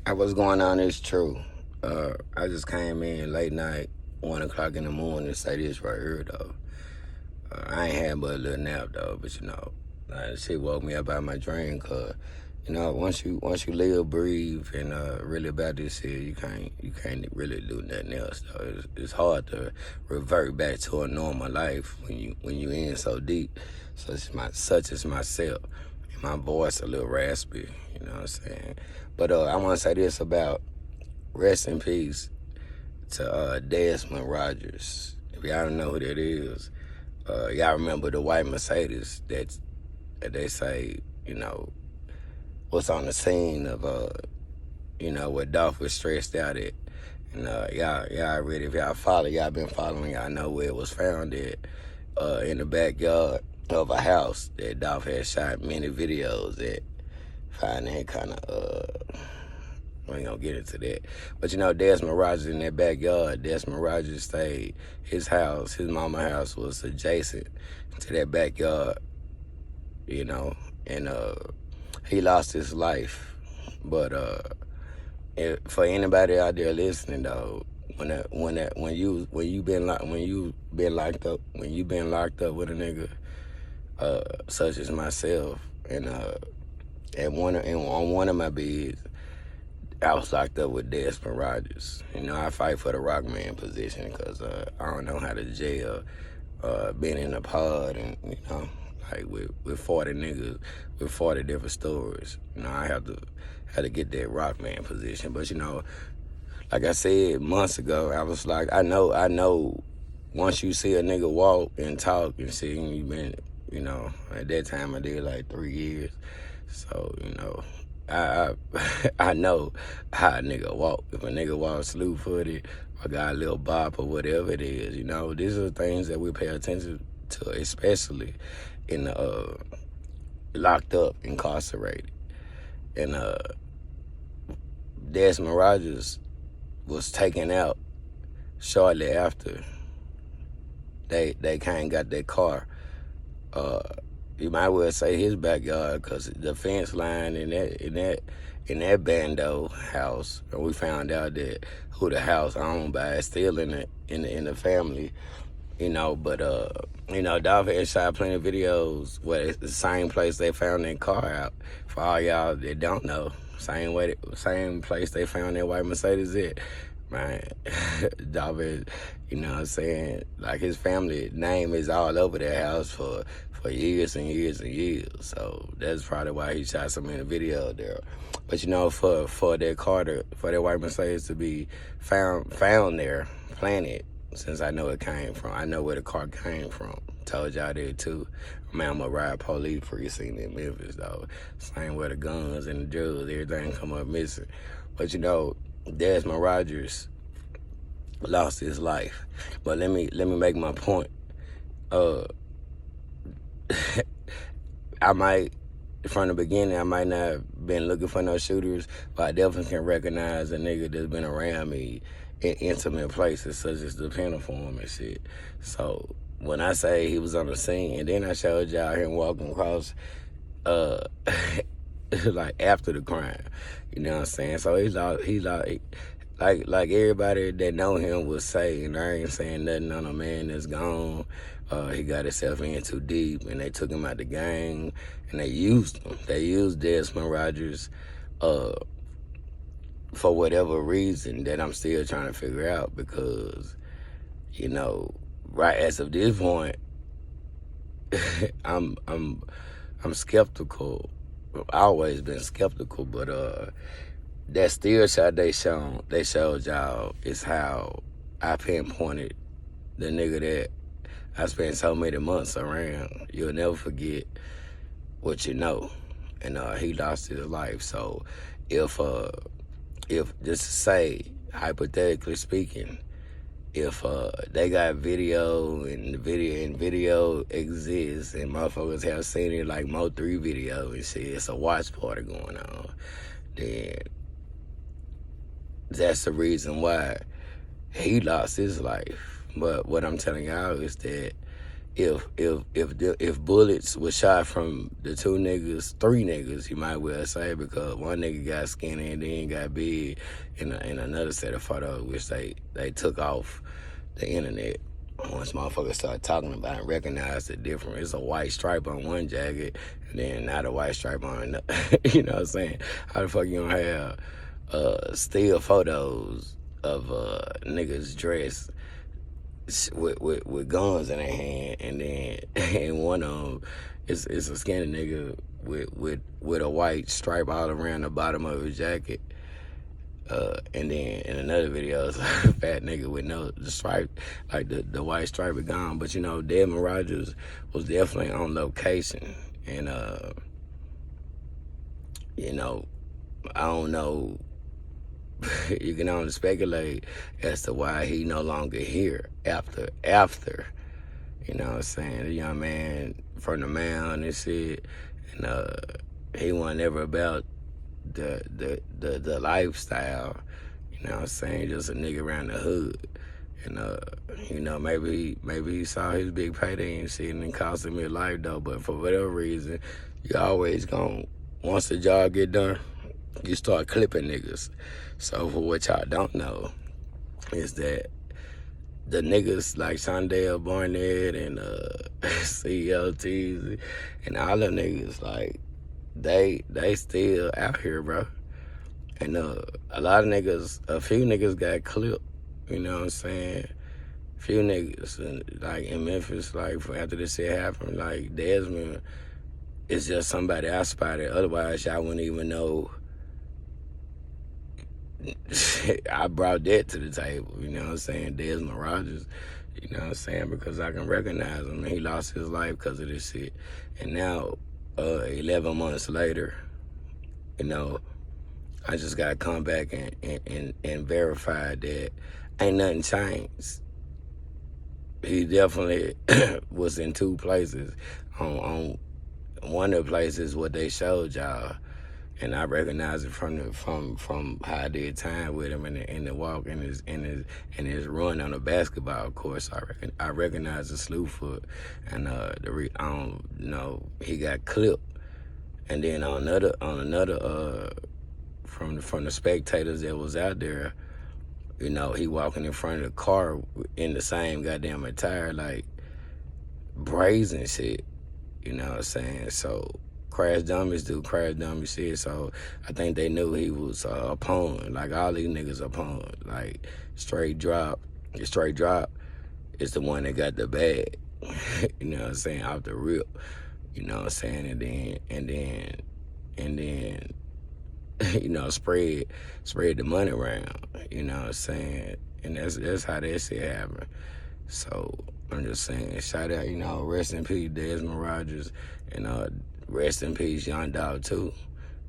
What's going on is true. I just came in late night, 1 o'clock in the morning to say this right here though. I ain't had but a little nap though, but shit woke me up out of my dream. Cause once you live, breathe, and really about this shit, you can't really do nothing else though. It's hard to revert back to a normal life when you in so deep, such as myself. My voice a little raspy, you know what I'm saying? But I want to say this about rest in peace to Desmond Rogers. If y'all don't know who that is, y'all remember the white Mercedes that they say, was on the scene of, where Dropp was stressed out at. And y'all really, if y'all been following, y'all know where it was found at, in the backyard of a house that Dropp had shot many videos at. Finding kind of, we ain't gonna get into that. But Desmond Rogers in that backyard, Desmond Rogers stayed, his house, his mama house was adjacent to that backyard, and he lost his life. But for anybody out there listening though, when you been locked up with a nigga, such as myself, and on one of my beds, I was locked up with Desmond Rogers. I fight for the rock man position because I don't know how to jail. Been in a pod and, like with 40 niggas, with 40 different stories. I had to get that rock man position. But, like I said months ago, I was like, I know once you see a nigga walk and talk and see, and you been, at that time I did like 3 years. So, I know how a nigga walk. If a nigga walk slew-footed or got a little bop or whatever it is, these are things that we pay attention to, especially in the locked up, incarcerated. And Desmond Rogers was taken out shortly after they came and got that car. You might well say his backyard, because the fence line in that bando house, and we found out that who the house owned by is still in the family, But Dolph had shot plenty of videos where it's the same place they found that car out. For all y'all that don't know, same place they found that white Mercedes at. Man, Dolph is, what I'm saying, like his family name is all over that house for years and years and years. So that's probably why he shot so many videos there. But for that white Mercedes to be found there, planted, since I know I know where the car came from. Told y'all that too. Man, I'm a ride police precinct in Memphis though. Same where the guns and the drugs, everything come up missing. But Desmond Rogers lost his life. But let me make my point. I might, from the beginning, I might not have been looking for no shooters, but I definitely can recognize a nigga that's been around me in intimate places such as the Pentaform and shit. So when I say he was on the scene, and then I showed y'all him walking across, like after the crime, you know what I'm saying? So he's like everybody that know him would say, and I ain't saying nothing on a man that's gone. He got himself in too deep, and they took him out the gang, and they used him. They used Desmond Rogers for whatever reason that I'm still trying to figure out, because, right as of this point, I'm skeptical. I've always been skeptical, but that still shot they showed y'all is how I pinpointed the nigga that I spent so many months around. You'll never forget what you know. And he lost his life. So if just to say, hypothetically speaking, if they got video and the video exists and motherfuckers have seen it like Mo3 video and shit, it's a watch party going on, then that's the reason why he lost his life. But what I'm telling y'all is that if bullets were shot from the three niggas, you might well say, because one nigga got skinny and then got big in another set of photos, which they took off the internet. Once motherfuckers started talking about it and recognized the difference, it's a white stripe on one jacket and then not a white stripe on another. You know what I'm saying? How the fuck you gonna have still photos of niggas dressed with guns in their hand, and then and one of them is a skinny nigga with a white stripe all around the bottom of his jacket, and then in another video it's a fat nigga with no stripe, like the white stripe is gone. But you know, Desmond Rogers was definitely on location, and you know, I don't know. You can only speculate as to why he no longer here after, you know what I'm saying, the young man from the mound and shit, and he wasn't ever about the lifestyle, you know what I'm saying, just a nigga around the hood. And you know, maybe he saw his big payday and shit, and it cost him his life though. But for whatever reason, you always gonna, once the job get done, you start clipping niggas. So for what y'all don't know is that the niggas like Shondell Barnett and CLTs and all them niggas, like, they still out here, bro. And a lot of niggas, a few niggas got clipped, you know what I'm saying? Few niggas, and like in Memphis, like after this shit happened, like Desmond is just somebody I spotted. Otherwise, y'all wouldn't even know. I brought that to the table, you know what I'm saying? Desmond Rogers, you know what I'm saying? Because I can recognize him. He lost his life because of this shit. And now, 11 months later, you know, I just got to come back and verify that ain't nothing changed. He definitely was in two places. On one of the places what they showed y'all, and I recognize it from how I did time with him in the walk in his run on the basketball court. So I recognize the slew foot, and you know, he got clipped. And then on another from the spectators that was out there, you know, he walking in front of the car in the same goddamn attire, like brazen shit. You know what I'm saying? So crash dummies do crash dummy shit. So I think they knew he was a pawn. Like all these niggas a pawn. Like straight drop is the one that got the bag. You know what I'm saying? Off the rip. You know what I'm saying? And then you know, spread the money around. You know what I'm saying? And that's how that shit happened. So I'm just saying, shout out, you know, rest in peace Desmond Rogers, and rest in peace Young Dog too.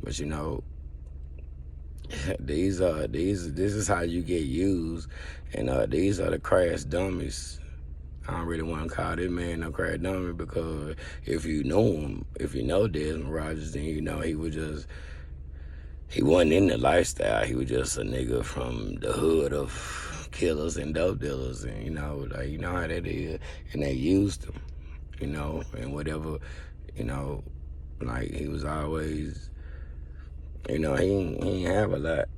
But you know, this is how you get used, and these are the crash dummies. I don't really want to call this man no crash dummy, because if you know him, if you know Desmond Rogers, then you know he wasn't in the lifestyle. He was just a nigga from the hood of killers and dope dealers, and you know, like, you know how that is, and they used him, you know, and whatever, you know, like he was always, you know, he ain't have a lot,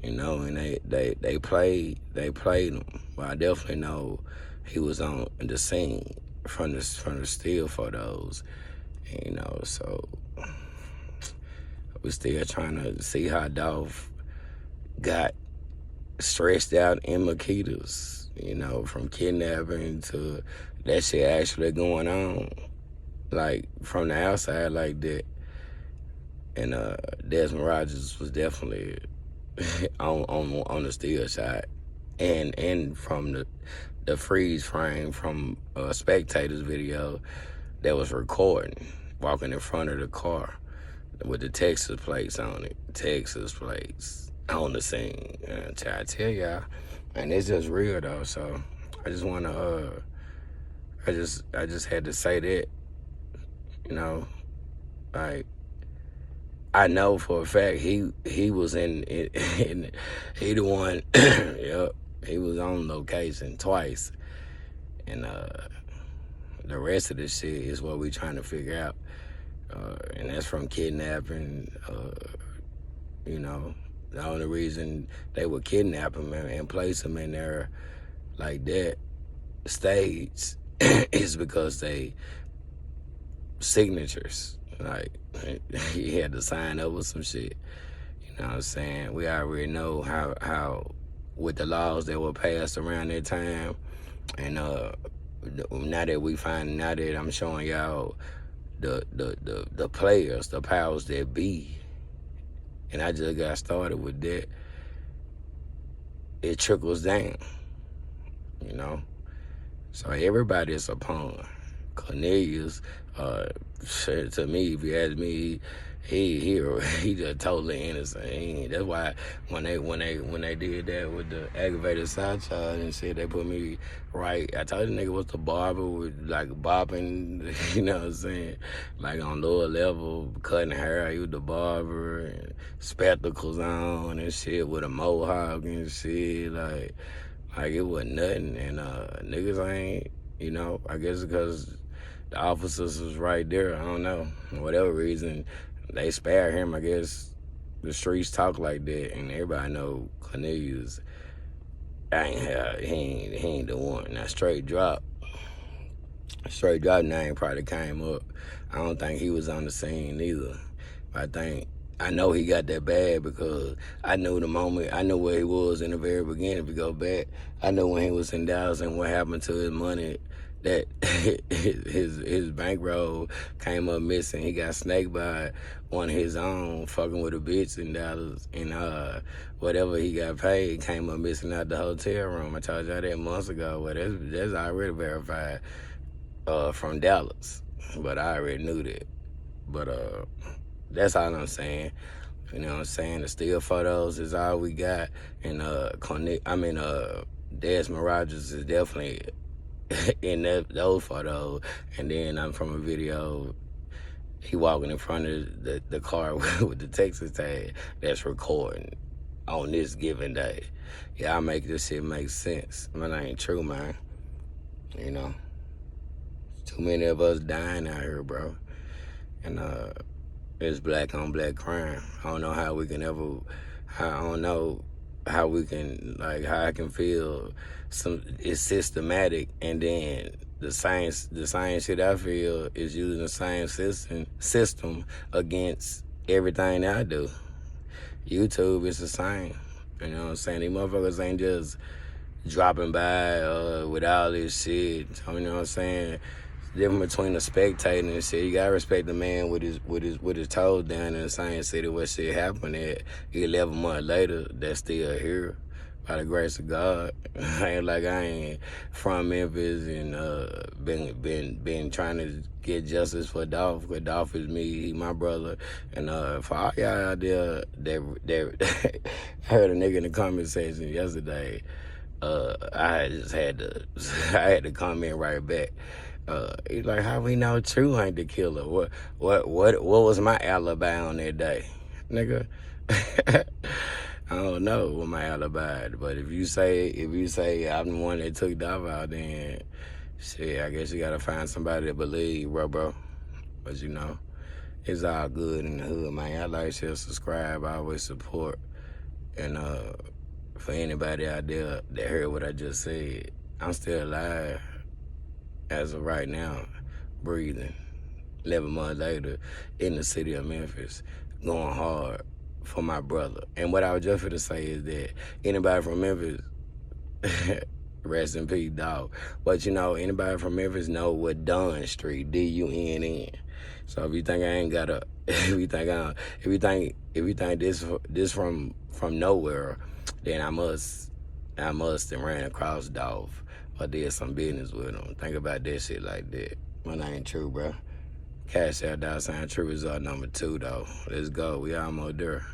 you know, and they played him. But I definitely know he was on the scene from the still photos, you know. So we still trying to see how Dolph got stressed out in Makeda's, you know, from kidnapping to that shit actually going on, like from the outside like that. And Desmond Rogers was definitely on the still shot, and from the freeze frame from a spectator's video that was recording, walking in front of the car with the Texas plates on it. Texas plates on the scene. I tell y'all, and it's just real though. So I just wanna I just had to say that, you know, like, I know for a fact he was in he the one. Yep, he was on location twice, and The rest of the shit is what we trying to figure out. And that's from kidnapping, you know. The only reason they would kidnap him and place him in there like that stage is because they signatures. Like, he had to sign up with some shit. You know what I'm saying? We already know how with the laws that were passed around that time, and now that I'm showing y'all the players, the powers that be, and I just got started with that, it trickles down, you know? So everybody's a pawn. Cornelius, to me, if you ask me, he just totally innocent. That's why when they did that with the aggravated assault charge and said they put me right, I told the nigga was the barber with like bopping, you know what I'm saying, like on lower level, cutting hair. He was the barber and spectacles on and shit with a mohawk and shit, like it wasn't nothing. And niggas ain't, you know, I guess because the officers was right there. I don't know. For whatever reason, they spared him. I guess the streets talk like that, and everybody know Cornelius. He ain't the one. Now straight drop name probably came up. I don't think he was on the scene either. I know he got that bad because I knew the moment, I knew where he was in the very beginning. If you go back, I knew when he was in Dallas and what happened to his money, that his bankroll came up missing. He got snaked by one of his own fucking with a bitch in Dallas, and whatever he got paid came up missing out the hotel room. I told y'all that months ago. Well, that's already verified from Dallas, but I already knew that. But that's all I'm saying. You know what I'm saying? The still photos is all we got, and Desmond Rogers is definitely in those photos. And then I'm from a video, he walking in front of the car with the Texas tag that's recording on this given day. Yeah, I make this shit make sense. Man, that ain't true, man. You know, too many of us dying out here, bro. And it's black on black crime. I don't know how we can I don't know how we can, like, how I can feel it's systematic, and then the same shit I feel is using the same system against everything that I do. YouTube is the same. You know what I'm saying? These motherfuckers ain't just dropping by with all this shit. You know what I'm saying? Difference between the spectator and shit. You gotta respect the man with his toes down in the same city where shit happened at. 11 months later, that's still here by the grace of God. I ain't from Memphis and been trying to get justice for Dolph. Because Dolph is me, he my brother. And for all y'all out there that I heard a nigga in the comment section yesterday. I had to comment right back. He's like, how we know True ain't the killer? What was my alibi on that day, nigga? I don't know what my alibi is, but if you say I'm the one that took Dolph out, then shit, I guess you gotta find somebody to believe, bro. But you know, it's all good in the hood, man. I like, share, subscribe, I always support. And for anybody out there that heard what I just said, I'm still alive. As of right now, breathing, 11 months later, in the city of Memphis, going hard for my brother. And what I was just gonna say is that anybody from Memphis, rest in peace, dog. But you know, anybody from Memphis know what Dunn Street, D-U-N-N. So if you think I ain't got a, if you think this from nowhere, then I must have ran across Dolph or did some business with him. Think about that shit like that. But that ain't true, bro. Cash out, $ True result number 2, though. Let's go. We almost there.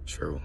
True.